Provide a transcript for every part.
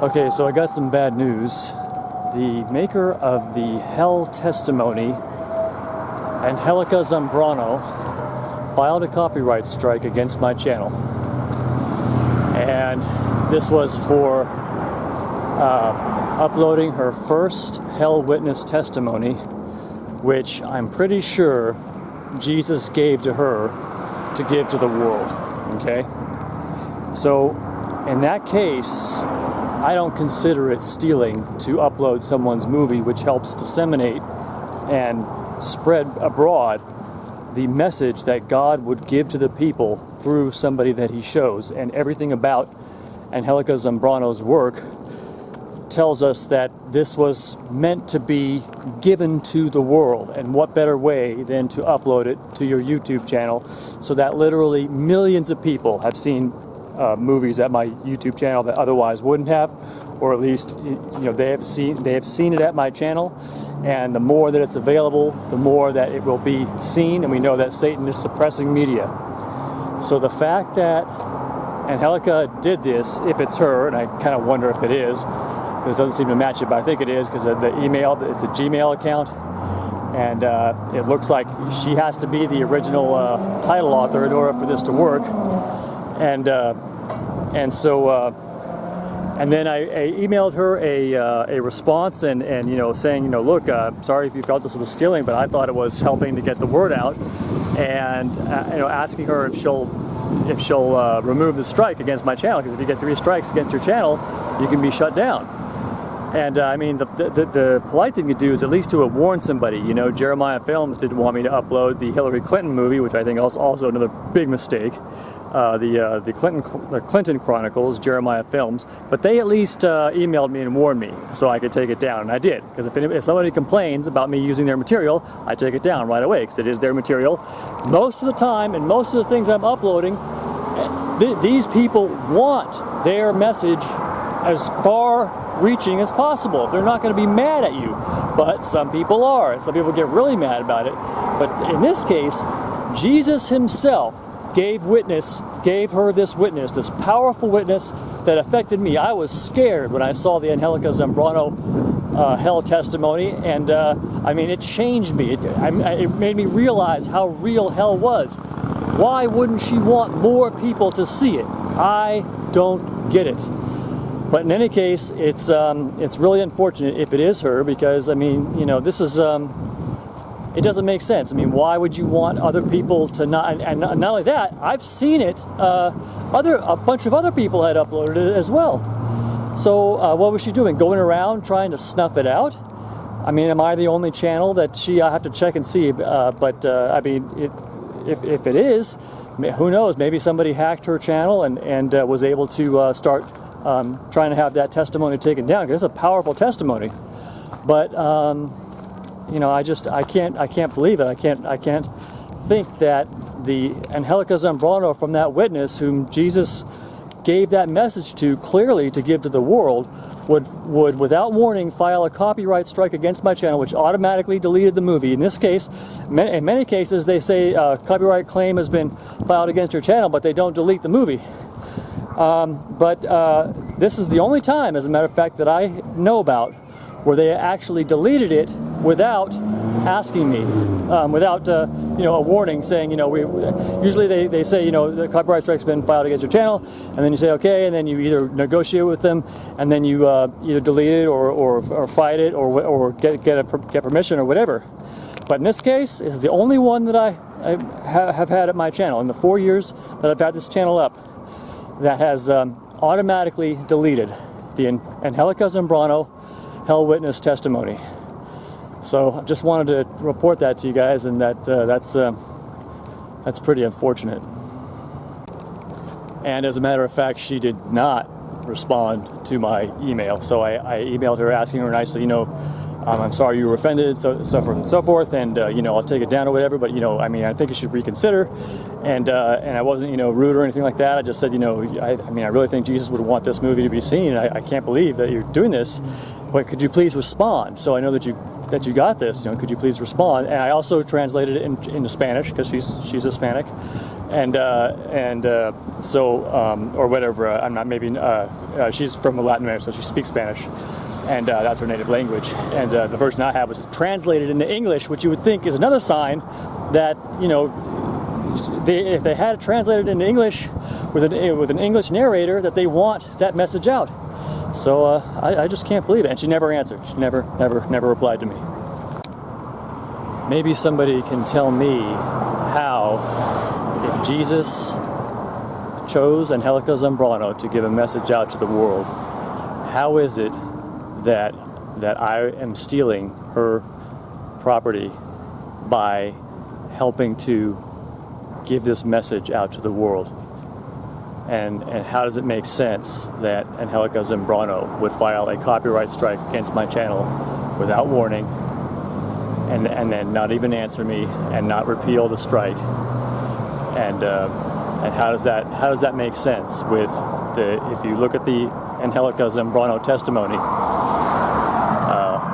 Okay, so I got some bad news. The maker of the Hell Testimony, Angelica Zambrano, filed a copyright strike against my channel. And this was for uploading her first Hell Witness testimony, which I'm pretty sure Jesus gave to her to give to the world. Okay? So, in that case, I don't consider it stealing to upload someone's movie, which helps disseminate and spread abroad the message that God would give to the people through somebody that he shows. And everything about Angelica Zambrano's work tells us that this was meant to be given to the world. And what better way than to upload it to your YouTube channel so that literally millions of people have seen movies at my YouTube channel that otherwise wouldn't have, or at least they have seen it at my channel. And the more that it's available, the more that it will be seen. And we know that Satan is suppressing media. So the fact that Angelica did this, if it's her, and I kind of wonder if it is, because it doesn't seem to match it, but I think it is, because the email, it's a Gmail account, and it looks like she has to be the original title author in order for this to work. And then I emailed her a response and saying, look, sorry if you felt this was stealing, but I thought it was helping to get the word out, and asking her if she'll remove the strike against my channel, because if you get 3 strikes against your channel, you can be shut down. And I mean, the polite thing to do is at least to warn somebody. Jeremiah Films didn't want me to upload the Hillary Clinton movie, which I think also another big mistake. The Clinton Chronicles, Jeremiah Films, but they at least emailed me and warned me so I could take it down, and I did. Because if somebody complains about me using their material, I take it down right away, because it is their material. Most of the time, and most of the things I'm uploading, these people want their message as far-reaching as possible. They're not going to be mad at you, but some people are. Some people get really mad about it. But in this case, Jesus himself gave her this witness, this powerful witness that affected me. I was scared when I saw the Angelica Zambrano Hell Testimony, and I mean, it changed me. It made me realize how real hell was. Why wouldn't she want more people to see it? I don't get it. But in any case, it's really unfortunate if it is her, because I mean, this is it doesn't make sense. I mean, why would you want other people to not? And not only that, I've seen it. A bunch of other people had uploaded it as well. So what was she doing? Going around trying to snuff it out? I mean, am I the only channel that I have to check and see? But I mean, if it is, who knows? Maybe somebody hacked her channel and was able to start trying to have that testimony taken down, because it's a powerful testimony. But I can't believe it. I can't think that the Angelica Zambrano from that witness, whom Jesus gave that message to clearly to give to the world, would without warning file a copyright strike against my channel, which automatically deleted the movie. In this case, in many cases, they say copyright claim has been filed against your channel, but they don't delete the movie. But this is the only time, as a matter of fact, that I know about where they actually deleted it without asking me, without a warning saying, usually they say, the copyright strike's been filed against your channel, and then you say okay, and then you either negotiate with them, and then you either delete it or fight it or get permission or whatever. But in this case, it's the only one that I have had at my channel in the 4 years that I've had this channel up that has automatically deleted the Angelica Zambrano Hell Witness testimony. So I just wanted to report that to you guys, and that's pretty unfortunate. And as a matter of fact, she did not respond to my email. So I emailed her asking her nicely, I'm sorry you were offended, so forth and so forth, and I'll take it down or whatever, but I mean, I think you should reconsider. And I wasn't rude or anything like that. I just said, I really think Jesus would want this movie to be seen. I can't believe that you're doing this, but could you please respond? So I know that you got this. Could you please respond? And I also translated it into Spanish, because she's Hispanic. or whatever. I'm not. Maybe she's from Latin America, so she speaks Spanish, and that's her native language. And the version I have was translated into English, which you would think is another sign that, you know, if they had it translated into English with an English narrator, that they want that message out. So I just can't believe it. And she never answered. She never replied to me. Maybe somebody can tell me how, if Jesus chose Angelica Zambrano to give a message out to the world, how is it that I am stealing her property by helping to give this message out to the world? And how does it make sense that Angelica Zambrano would file a copyright strike against my channel without warning, and then not even answer me and not repeal the strike? And how does that make sense with if you look at the Angelica Zambrano testimony?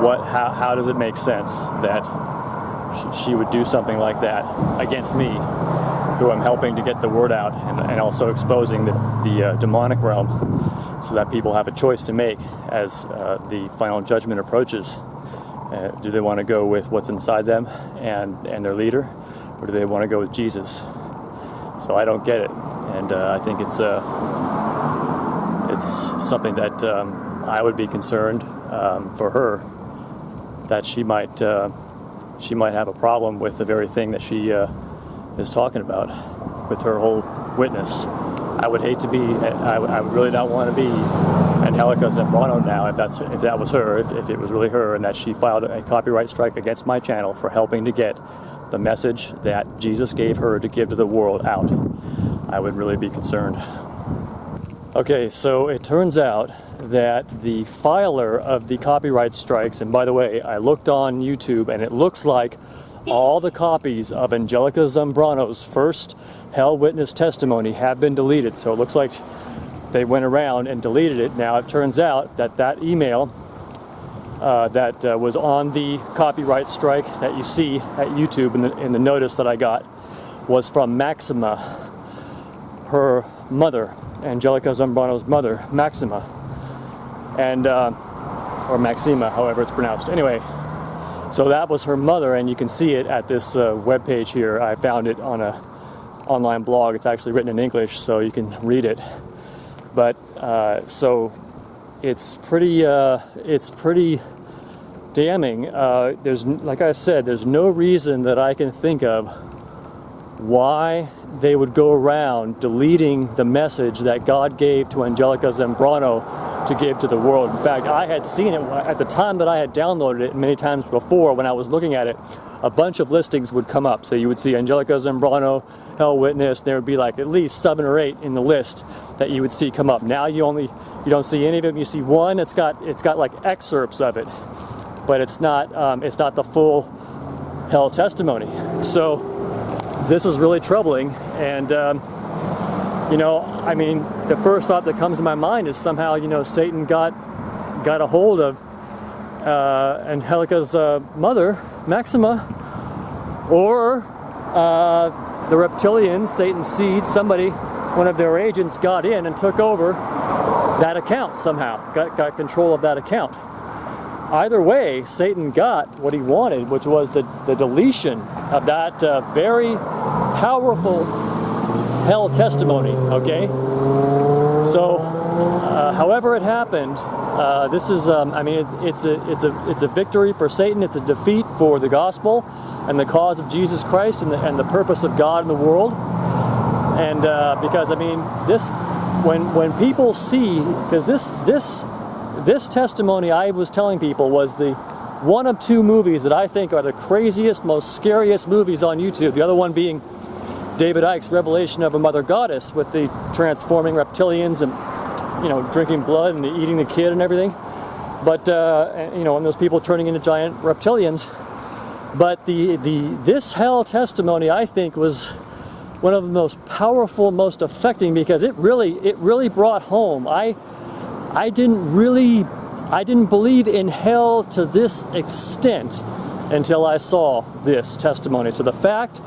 How does it make sense that she would do something like that against me, who I'm helping to get the word out, and also exposing the demonic realm, so that people have a choice to make as the final judgment approaches. Do they want to go with what's inside them and their leader, or do they want to go with Jesus? So I don't get it, and I think it's something that I would be concerned for her, that she might have a problem with the very thing that she is talking about with her whole witness. I would hate to be. I would really not want to be Angelica Zambrano now, if that was her, if it was really her, and that she filed a copyright strike against my channel for helping to get the message that Jesus gave her to give to the world out. I would really be concerned. Okay, so it turns out that the filer of the copyright strikes, and by the way, I looked on YouTube, and it looks like all the copies of Angelica Zambrano's first Hell Witness testimony have been deleted. So it looks like they went around and deleted it. Now it turns out that email that was on the copyright strike that you see at YouTube in the notice that I got was from Maxima, her mother, Angelica Zambrano's mother, Maxima, and or Maxima, however it's pronounced. Anyway, so that was her mother, and you can see it at this web page here. I found it on a online blog. It's actually written in English, so you can read it. But so it's pretty damning. There's, like I said, there's no reason that I can think of why they would go around deleting the message that God gave to Angelica Zambrano to give to the world. In fact, I had seen it at the time that I had downloaded it many times before. When I was looking at it, a bunch of listings would come up. So you would see Angelica Zambrano, Hell Witness. There would be like at least 7 or 8 in the list that you would see come up. Now you don't see any of them. You see one. It's got like excerpts of it, but it's not the full Hell testimony. So this is really troubling, and you know, I mean, the first thought that comes to my mind is somehow, you know, Satan got a hold of Angelica's mother, Maxima, or the reptilians, Satan's seed, somebody, one of their agents got in and took over that account somehow, got control of that account. Either way, Satan got what he wanted, which was the deletion of that very powerful Hell testimony, okay? So, however it happened, this is, I mean, it's a victory for Satan. It's a defeat for the gospel and the cause of Jesus Christ and the purpose of God in the world. And because, I mean, this, when people see, because this testimony I was telling people was the one of 2 movies that I think are the craziest, most scariest movies on YouTube. The other one being David Icke's Revelation of a Mother Goddess, with the transforming reptilians and, you know, drinking blood and eating the kid and everything. But you know, and those people turning into giant reptilians. But this Hell testimony, I think, was one of the most powerful, most affecting, because it really brought home. I didn't believe in hell to this extent until I saw this testimony. So the fact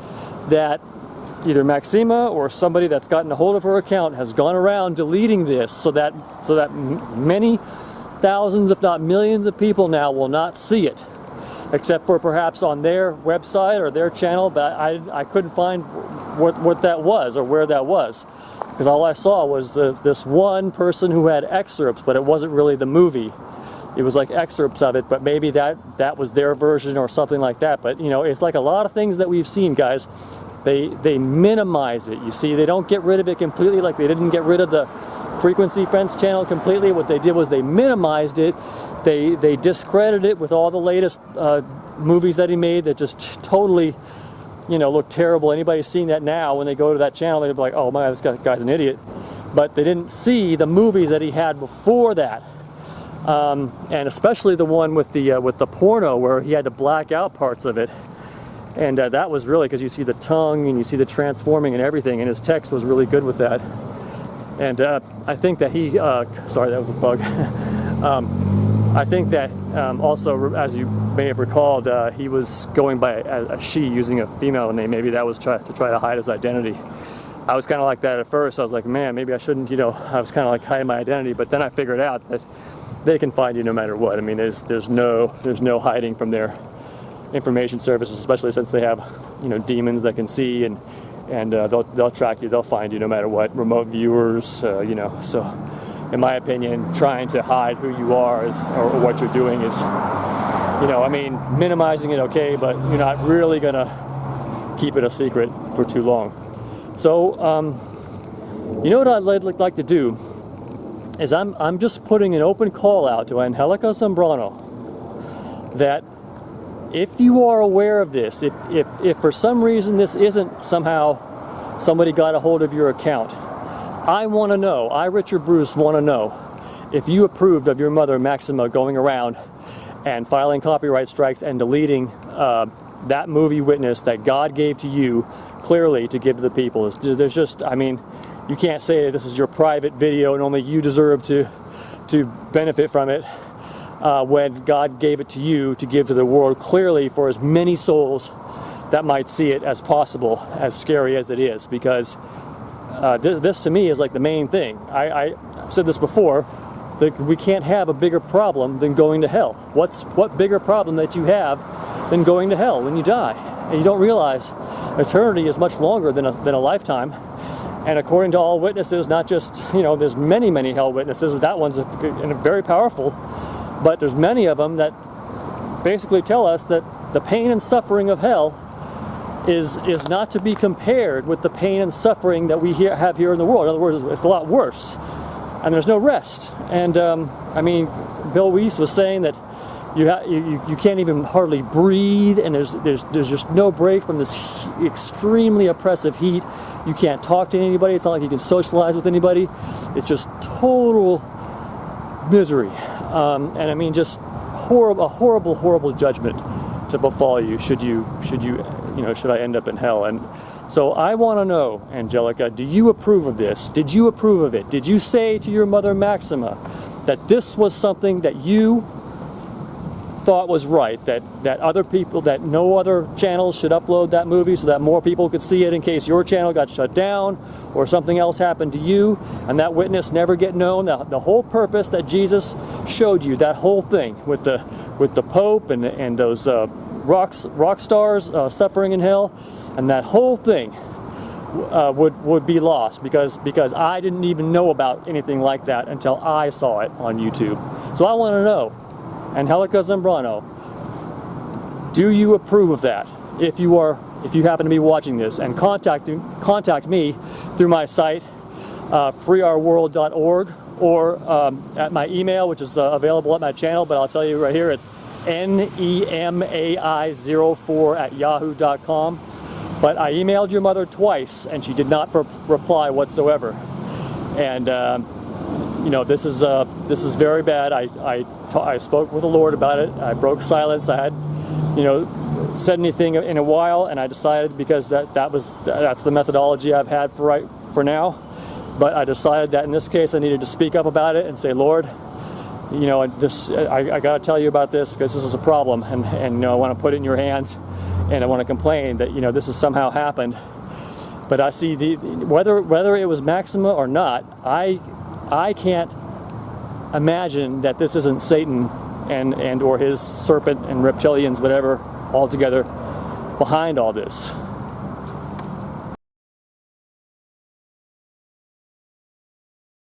that either Maxima or somebody that's gotten a hold of her account has gone around deleting this so that many thousands, if not millions of people now will not see it, except for perhaps on their website or their channel. But I couldn't find what that was or where that was, because all I saw was this one person who had excerpts, but it wasn't really the movie. It was like excerpts of it, but maybe that was their version or something like that. But you know, it's like a lot of things that we've seen, guys. They minimize it. You see, they don't get rid of it completely, like they didn't get rid of the Frequency Fence channel completely. What they did was they minimized it. They discredited it with all the latest movies that he made that just totally, you know, look terrible. Anybody seeing that now, when they go to that channel, they'll be like, oh my, this guy's an idiot. But they didn't see the movies that he had before that. And especially the one with the porno, where he had to black out parts of it. And that was really, because you see the tongue and you see the transforming and everything, and his text was really good with that. And I think that he, sorry, that was a bug. I think that also, as you may have recalled, he was going by a she, using a female name. Maybe that was to try to hide his identity. I was kind of like that at first. I was like, man, maybe I shouldn't, you know, I was kind of like hiding my identity. But then I figured out that they can find you no matter what. I mean, there's no hiding from their information services, especially since they have, you know, demons that can see, and they'll track you, they'll find you no matter what. Remote viewers, you know. So in my opinion, trying to hide who you are or what you're doing is, you know, I mean, minimizing it, okay, but you're not really gonna keep it a secret for too long. So you know what I'd like to do is I'm just putting an open call out to Angelica Zambrano that if you are aware of this, if for some reason this isn't somehow somebody got a hold of your account, I want to know, I, Richard Bruce, want to know if you approved of your mother Maxima going around and filing copyright strikes and deleting that movie Witness that God gave to you clearly to give to the people. There's just, I mean, you can't say this is your private video and only you deserve to benefit from it. When God gave it to you to give to the world clearly for as many souls that might see it as possible, as scary as it is, because this to me is like the main thing. I've said this before, that we can't have a bigger problem than going to hell. What bigger problem that you have than going to hell when you die? And you don't realize eternity is much longer than a lifetime. And according to all witnesses, not just, you know, there's many hell witnesses, that one's very powerful. But there's many of them that basically tell us that the pain and suffering of hell is not to be compared with the pain and suffering that we have here in the world. In other words, it's a lot worse, and there's no rest. And I mean, Bill Weiss was saying that you can't even hardly breathe, and there's just no break from this extremely oppressive heat. You can't talk to anybody. It's not like you can socialize with anybody. It's just total misery. And I mean, just horrible judgment to befall you should I end up in hell. And so I want to know, Angelica, do you approve of this? Did you approve of it? Did you say to your mother Maxima that this was something that you thought was right, that other people, that no other channels should upload that movie so that more people could see it in case your channel got shut down or something else happened to you, and that witness never get known? The whole purpose that Jesus showed you, that whole thing with the Pope and those rock stars suffering in hell, and that whole thing would be lost because I didn't even know about anything like that until I saw it on YouTube. So I want to know, Angelica Zambrano, do you approve of that? If you happen to be watching this, and contact me through my site, freeourworld.org, or at my email, which is available at my channel, but I'll tell you right here, it's nemai04@yahoo.com. But I emailed your mother twice, and she did not reply whatsoever. And you know, this is very bad. I spoke with the Lord about it. I broke silence. I had, you know, said anything in a while, and I decided, because that's the methodology I've had for now. But I decided that in this case I needed to speak up about it and say, Lord, you know, I got to tell you about this because this is a problem, and you know, I want to put it in your hands, and I want to complain that, you know, this has somehow happened. But I see whether it was Maxima or not, I can't imagine that this isn't Satan and or his serpent and reptilians, whatever, all together behind all this.